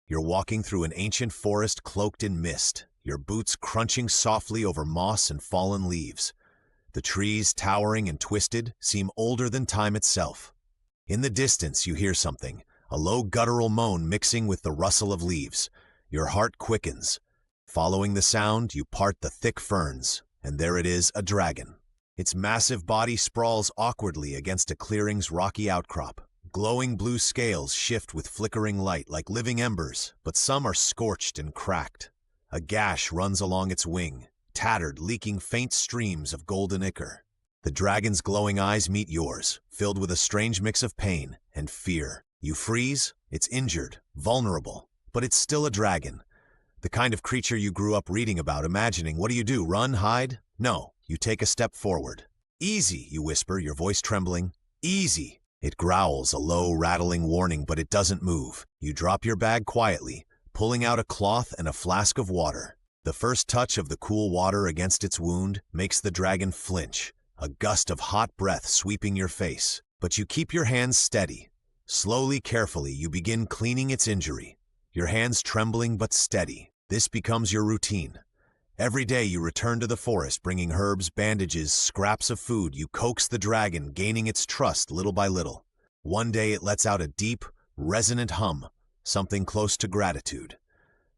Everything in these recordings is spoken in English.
You're walking through an ancient forest cloaked in mist, your boots crunching softly over moss and fallen leaves. The trees, towering and twisted, seem older than time itself. In the distance, you hear something, a low guttural moan mixing with the rustle of leaves. Your heart quickens. Following the sound, you part the thick ferns, and there it is, a dragon. Its massive body sprawls awkwardly against a clearing's rocky outcrop. Glowing blue scales shift with flickering light like living embers, but some are scorched and cracked. A gash runs along its wing, tattered, leaking faint streams of golden ichor. The dragon's glowing eyes meet yours, filled with a strange mix of pain and fear. You freeze, it's injured, vulnerable, but it's still a dragon. The kind of creature you grew up reading about, imagining. What do? Run, hide? No, you take a step forward. Easy, you whisper, your voice trembling. Easy. It growls, a low, rattling warning, but it doesn't move. You drop your bag quietly, pulling out a cloth and a flask of water. The first touch of the cool water against its wound makes the dragon flinch, a gust of hot breath sweeping your face. But you keep your hands steady. Slowly, carefully, you begin cleaning its injury, your hands trembling but steady. This becomes your routine. Every day you return to the forest, bringing herbs, bandages, scraps of food. You coax the dragon, gaining its trust little by little. One day it lets out a deep, resonant hum, something close to gratitude.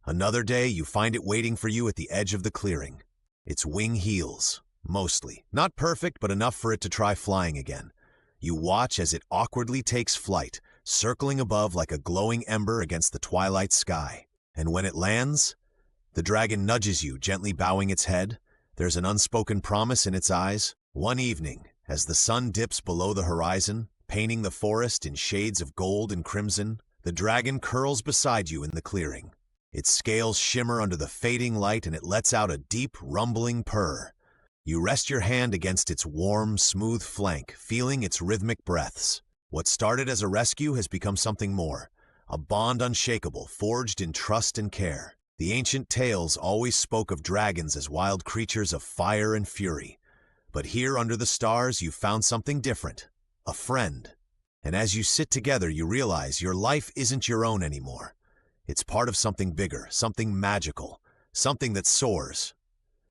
Another day you find it waiting for you at the edge of the clearing. Its wing heals, mostly. Not perfect, but enough for it to try flying again. You watch as it awkwardly takes flight, circling above like a glowing ember against the twilight sky. And when it lands, the dragon nudges you, gently bowing its head. There's an unspoken promise in its eyes. One evening, as the sun dips below the horizon, painting the forest in shades of gold and crimson, the dragon curls beside you in the clearing. Its scales shimmer under the fading light, and it lets out a deep, rumbling purr. You rest your hand against its warm, smooth flank, feeling its rhythmic breaths. What started as a rescue has become something more, a bond unshakable, forged in trust and care. The ancient tales always spoke of dragons as wild creatures of fire and fury. But here under the stars you found something different, a friend. And as you sit together you realize your life isn't your own anymore. It's part of something bigger, something magical, something that soars,